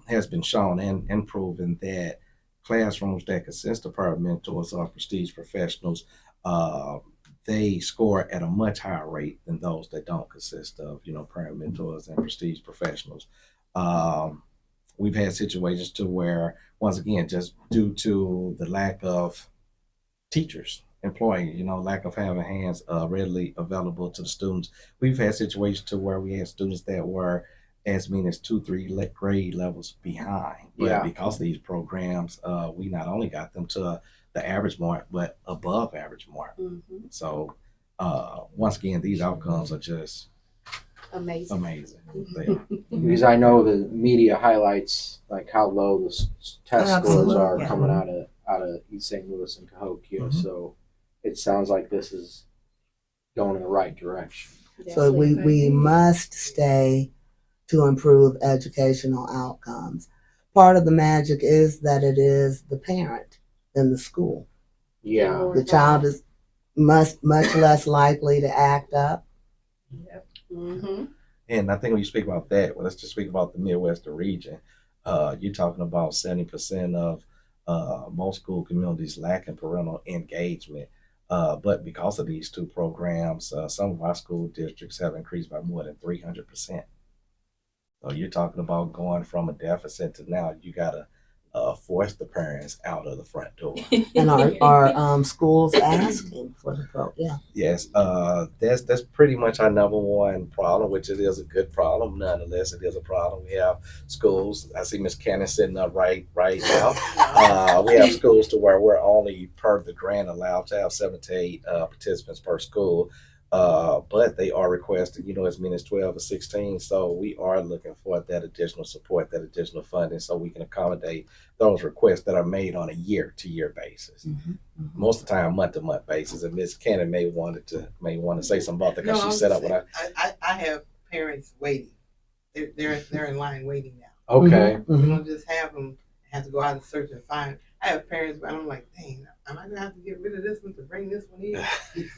Speaker 3: has been shown and proven that classrooms that consist of parent mentors or prestige professionals, they score at a much higher rate than those that don't consist of parent mentors and prestige professionals. We've had situations to where, once again, just due to the lack of teachers employee, lack of having hands readily available to the students. We've had situations to where we had students that were as many as 2-3 grade levels behind. But
Speaker 2: Yeah.
Speaker 3: because of these programs, we not only got them to the average mark, but above average mark.
Speaker 7: Mm-hmm.
Speaker 3: So once again, these outcomes are just
Speaker 7: Amazing.
Speaker 3: amazing. They are.
Speaker 2: Because I know the media highlights like how low the test scores
Speaker 1: Absolutely.
Speaker 2: are
Speaker 9: Yeah.
Speaker 2: coming out of East St. Louis and Cahokia.
Speaker 3: Mhm.
Speaker 2: So it sounds like this is going in the right direction.
Speaker 1: So we must stay to improve educational outcomes. Part of the magic is that it is the parent in the school.
Speaker 2: Yeah.
Speaker 1: The child is much less likely to act up.
Speaker 7: Mm-hmm.
Speaker 3: And I think when you speak about that, well, let's just speak about the Midwestern region. You're talking about 70% of most school communities lacking parental engagement. But because of these two programs, some of our school districts have increased by more than 300%. So you're talking about going from a deficit to now you got to force the parents out of the front door.
Speaker 1: And our schools asking for the program. Yeah.
Speaker 3: Yes, that's pretty much our number one problem, which it is a good problem. Nonetheless, it is a problem. We have schools. I see Miss Cannon sitting up right now. We have schools to where we're only per the grant allowed to have 7 to 8 participants per school. But they are requesting, as many as 12 or 16. So we are looking for that additional support, that additional funding, so we can accommodate those requests that are made on a year-to-year basis.
Speaker 1: Mm-hmm.
Speaker 3: Most of the time, month-to-month basis. And Ms. Cannon may want to say something about that because she set up what
Speaker 4: I have parents waiting. They're in line waiting now.
Speaker 2: Okay.
Speaker 1: Mm-hmm.
Speaker 4: We don't just have them have to go out and search and find. I have parents, but I'm like, dang, am I gonna have to get rid of this one to bring this one in?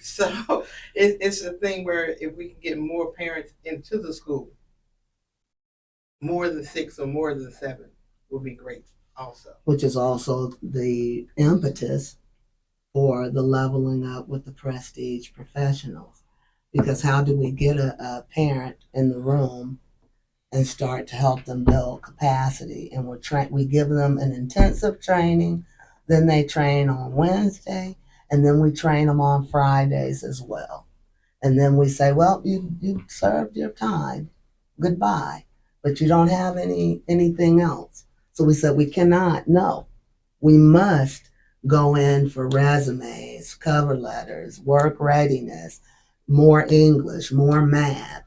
Speaker 4: So it's a thing where if we can get more parents into the school, more than 6 or more than 7 would be great also.
Speaker 1: Which is also the impetus for the leveling up with the prestige professionals. Because how do we get a parent in the room and start to help them build capacity? And we give them an intensive training Then they train on Wednesday, and then we train them on Fridays as well. And then we say, well, you served your time. Goodbye. But you don't have anything else. So we said we cannot, no. We must go in for resumes, cover letters, work readiness, more English, more math,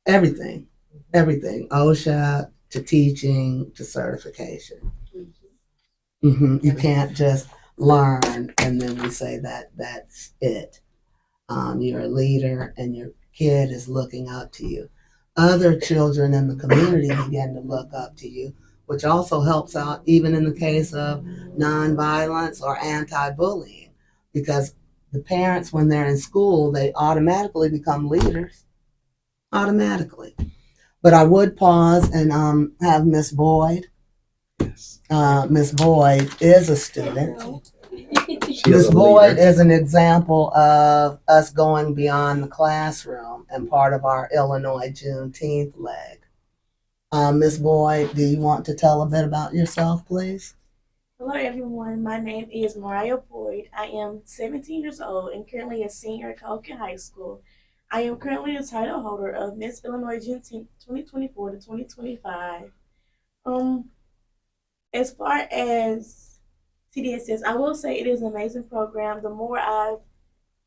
Speaker 1: everything. Everything. OSHA to teaching to certification. You can't just learn and then we say that that's it. You're a leader and your kid is looking up to you. Other children in the community begin to look up to you, which also helps out even in the case of nonviolence or anti-bullying, because the parents, when they're in school, they automatically become leaders, automatically. But I would pause and have Miss Boyd. Miss Boyd is a student. Ms. Boyd is an example of us going beyond the classroom and part of our Illinois Juneteenth leg. Ms. Boyd, do you want to tell a bit about yourself, please?
Speaker 11: Hello everyone, my name is Mariah Boyd. I am 17 years old and currently a senior at Cahokia High School. I am currently the title holder of Miss Illinois Juneteenth 2024 to 2025. As far as CDSS, I will say it is an amazing program. The more I've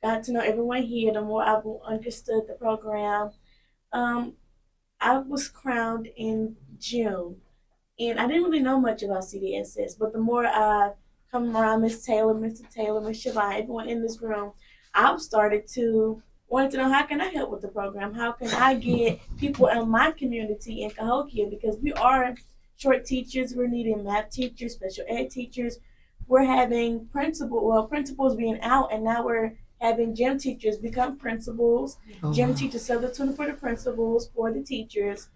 Speaker 11: got to know everyone here, the more I've understood the program. I was crowned in June, and I didn't really know much about CDSS, but the more I come around Miss Taylor, Mr. Taylor, Miss Shavon, everyone in this room, I've started to wanted to know how can I help with the program? How can I get people in my community in Cahokia, because we are short teachers, we're needing math teachers, special ed teachers. We're having principals being out, and now we're having gym teachers become principals, gym teachers substituting for the principals, for the teachers.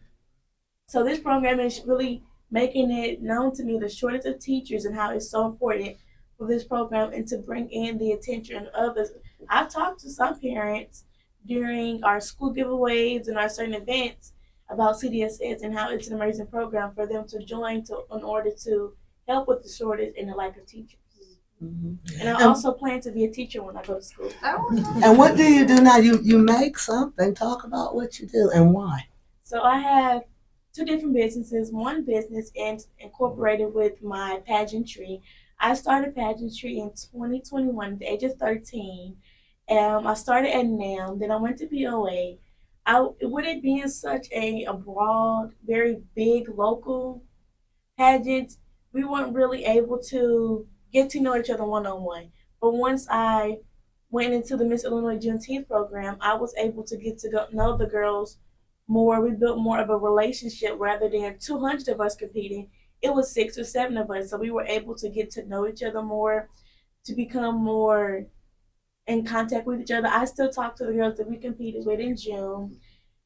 Speaker 11: So this program is really making it known to me the shortage of teachers and how it's so important for this program and to bring in the attention of us. I've talked to some parents during our school giveaways and our certain events about CDSS and how it's an amazing program for them to join in order to help with the shortage and the lack of teachers. And I also plan to be a teacher when I go to school.
Speaker 1: And what do you do now? You make something. Talk about what you do and why.
Speaker 11: So I have two different businesses. One business is incorporated with my pageantry. I started pageantry in 2021 at the age of 13. I started at NAM, then I went to BOA. With it being such a broad, very big local pageant, we weren't really able to get to know each other one-on-one. But once I went into the Miss Illinois Juneteenth program, I was able to get to know the girls more. We built more of a relationship rather than 200 of us competing. It was 6 or 7 of us. So we were able to get to know each other more, to become more in contact with each other. I still talk to the girls that we competed with in June.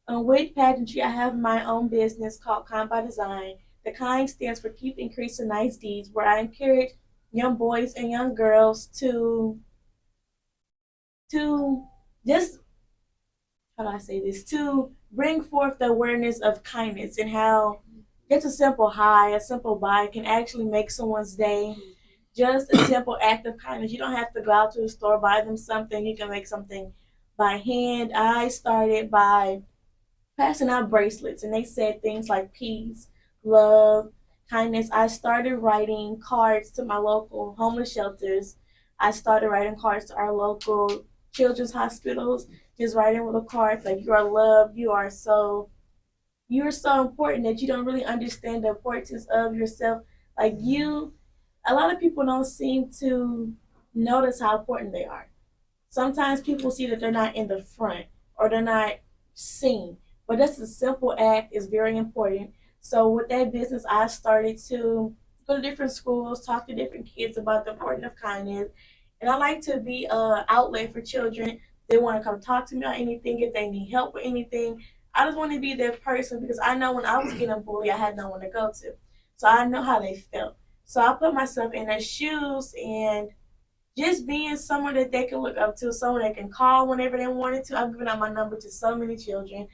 Speaker 11: With pageantry, I have my own business called Kind by Design. The Kind stands for Keep Increasing Nice Deeds, where I encourage young boys and young girls to just, how do I say this, to bring forth the awareness of kindness and how just a simple hi, a simple bye can actually make someone's day. Just a simple act of kindness. You don't have to go out to the store, buy them something. You can make something by hand. I started by passing out bracelets, and they said things like peace, love, kindness. I started writing cards to my local homeless shelters. I started writing cards to our local children's hospitals, just writing little cards like you are loved, you're so important that you don't really understand the importance of yourself. Like a lot of people don't seem to notice how important they are. Sometimes people see that they're not in the front or they're not seen, but that's a simple act is very important. So with that business, I started to go to different schools, talk to different kids about the importance of kindness, and I like to be an outlet for children. They want to come talk to me about anything, if they need help with anything. I just want to be that person because I know when I was getting bullied, I had no one to go to. So I know how they felt. So I put myself in their shoes and just being someone that they can look up to, someone they can call whenever they wanted to. I've given out my number to so many children.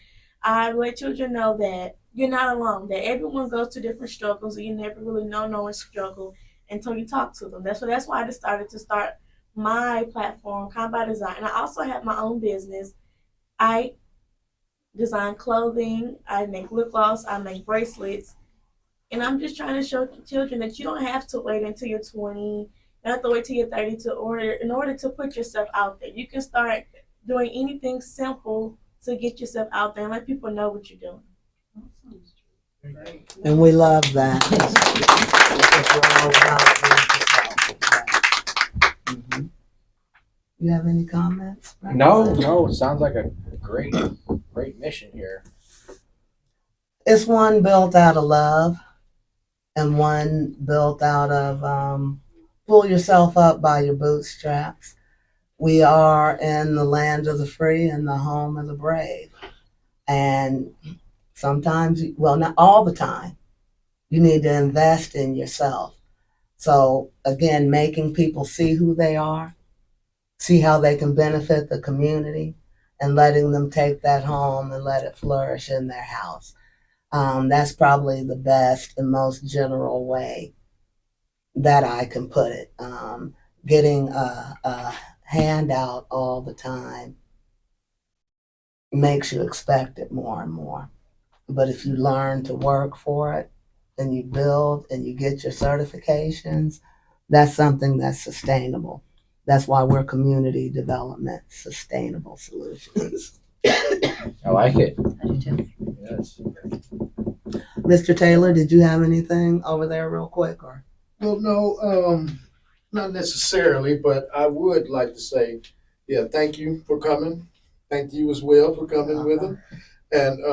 Speaker 11: I let children know that you're not alone, that everyone goes to different struggles and you never really know no one's struggle. until you talk to them. That's why I decided to start my platform, Kind by Design. And I also have my own business. I design clothing, I make lip gloss, I make bracelets. And I'm just trying to show children that you don't have to wait until you're 20, you don't have to wait till you're 30 in order to put yourself out there. You can start doing anything simple to get yourself out there and let people know what you're doing.
Speaker 1: And we love that. Because we're all about doing yourself. You have any comments?
Speaker 2: No, it sounds like a great mission here.
Speaker 1: It's one built out of love and one built out of pull yourself up by your bootstraps. We are in the land of the free and the home of the brave. And sometimes, well, not all the time, you need to invest in yourself. So again, making people see who they are, see how they can benefit the community, and letting them take that home and let it flourish in their house. That's probably the best and most general way that I can put it. Getting a handout all the time makes you expect it more and more. But if you learn to work for it and you build and you get your certifications, that's something that's sustainable. That's why we're community development sustainable solutions.
Speaker 2: I like it.
Speaker 9: I do too.
Speaker 2: Yes.
Speaker 1: Mr. Taylor, did you have anything over there real quick? Or
Speaker 12: Well, no, not necessarily, but I would like to say, yeah, thank you for coming. Thank you as well for coming with them. And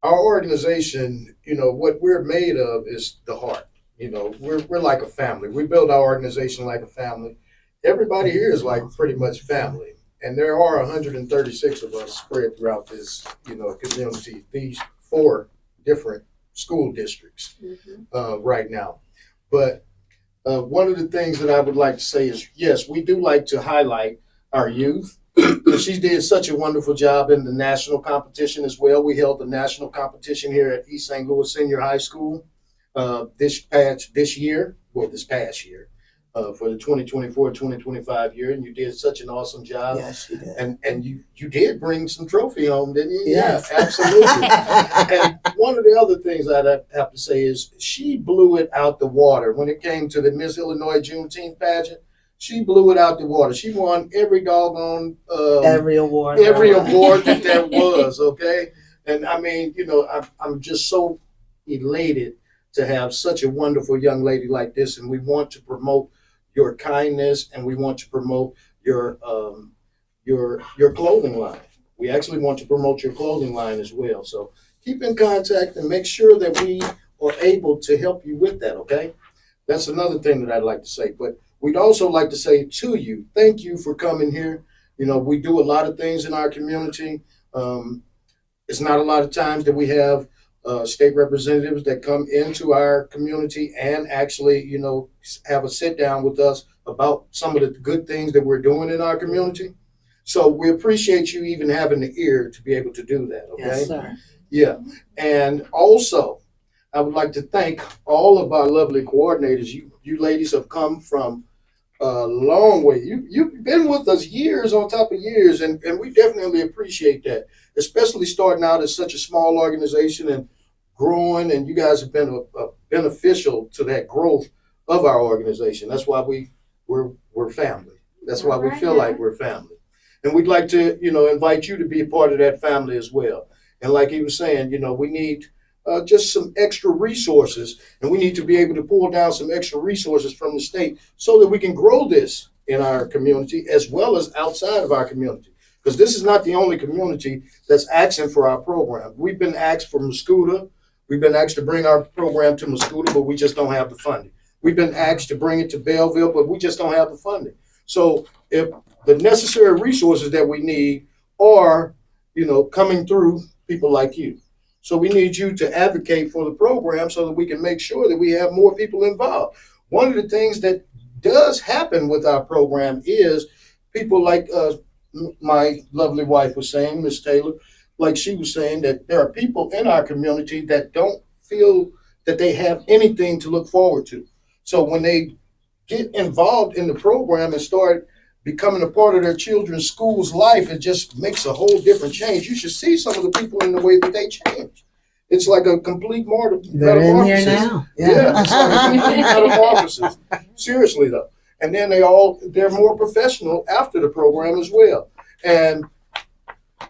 Speaker 12: our organization, what we're made of is the heart. We're like a family. We build our organization like a family. Everybody here is like pretty much family. And there are 136 of us spread throughout this, community, these 4 different school districts right now. But one of the things that I would like to say is, yes, we do like to highlight our youth. She did such a wonderful job in the national competition as well. We held the national competition here at East St. Louis Senior High School this past year, for the 2024-2025 year, and you did such an awesome job.
Speaker 1: yes, she did.
Speaker 12: And you did bring some trophy home, didn't you?
Speaker 1: Yes.
Speaker 12: Yeah, absolutely. And one of the other things I'd have to say is she blew it out the water when it came to the Miss Illinois Juneteenth pageant. She blew it out the water. She won every doggone
Speaker 1: every award
Speaker 12: that there was. Okay, and I mean, I'm just so elated to have such a wonderful young lady like this, and we want to promote your kindness, and we want to promote your clothing line. We actually want to promote your clothing line as well. So keep in contact and make sure that we are able to help you with that, okay? That's another thing that I'd like to say. But we'd also like to say to you, thank you for coming here. We do a lot of things in our community. It's not a lot of times that we have state representatives that come into our community and actually, have a sit down with us about some of the good things that we're doing in our community. So we appreciate you even having the ear to be able to do that. Okay.
Speaker 1: Yes, sir.
Speaker 12: Yeah. And also, I would like to thank all of our lovely coordinators. You ladies have come from a long way. You've been with us years on top of years, and we definitely appreciate that, especially starting out as such a small organization and growing, and you guys have been a beneficial to that growth of our organization. That's why we're family. That's why we feel like we're family. And we'd like to, invite you to be a part of that family as well. And like he was saying, we need just some extra resources, and we need to be able to pull down some extra resources from the state so that we can grow this in our community as well as outside of our community. Because this is not the only community that's asking for our program. We've been asked for Mascoutah. We've been asked to bring our program to Mascoutah, but we just don't have the funding. We've been asked to bring it to Belleville, but we just don't have the funding. So if the necessary resources that we need are, coming through people like you. So we need you to advocate for the program so that we can make sure that we have more people involved. One of the things that does happen with our program is people like my lovely wife was saying, Miss Taylor, like she was saying, that there are people in our community that don't feel that they have anything to look forward to. So when they get involved in the program and start becoming a part of their children's school's life, it just makes a whole different change. You should see some of the people in the way that they change. It's like a complete
Speaker 1: They're in here
Speaker 12: metamorphosis.
Speaker 1: now.
Speaker 12: Yeah, it's like a complete metamorphosis. Seriously though. And then they're more professional after the program as well. And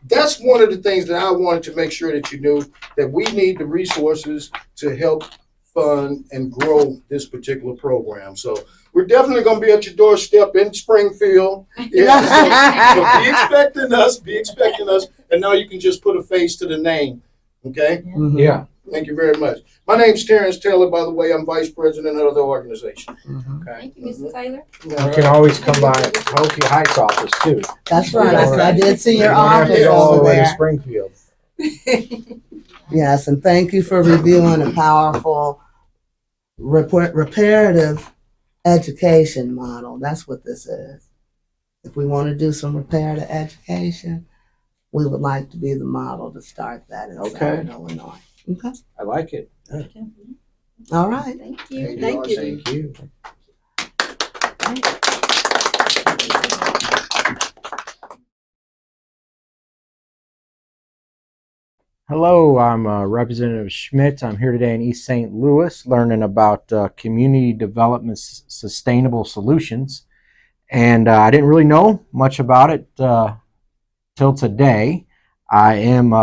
Speaker 12: that's one of the things that I wanted to make sure that you knew, that we need the resources to help fund and grow this particular program. So we're definitely going to be at your doorstep in Springfield. Yeah, so be expecting us. And now you can just put a face to the name. Okay?
Speaker 1: Mhm.
Speaker 2: Yeah.
Speaker 12: Thank you very much. My name's Terrence Taylor, by the way. I'm vice president of the organization.
Speaker 1: Mhm.
Speaker 7: Thank you, Mr. Taylor.
Speaker 2: You can always come by Hokie Heights office too.
Speaker 1: That's right. I did see
Speaker 2: You
Speaker 1: your
Speaker 2: don't have to
Speaker 1: office
Speaker 2: go all the
Speaker 1: over
Speaker 2: way to
Speaker 1: there.
Speaker 2: Springfield.
Speaker 1: Yes, and thank you for reviewing a powerful reparative education model. That's what this is. If we want to do some reparative education, we would like to be the model to start that in Southern Illinois. Okay.
Speaker 2: I like it.
Speaker 1: All right.
Speaker 7: Thank you.
Speaker 6: Thank you.
Speaker 2: Thank you. Hello, I'm Representative Schmidt. I'm here today in East St. Louis learning about community development sustainable solutions. And I didn't really know much about it till today. I am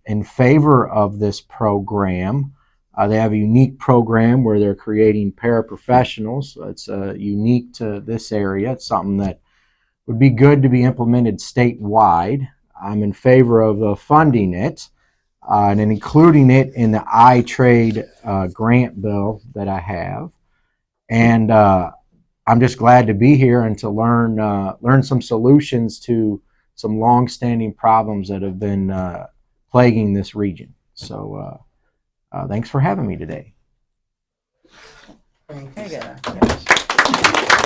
Speaker 2: in favor of this program. They have a unique program where they're creating paraprofessionals. It's unique to this area. It's something that would be good to be implemented statewide. I'm in favor of funding it and including it in the iTrade grant bill that I have. And I'm just glad to be here and to learn some solutions to some long-standing problems that have been plaguing this region. So thanks for having me today.
Speaker 9: There you go.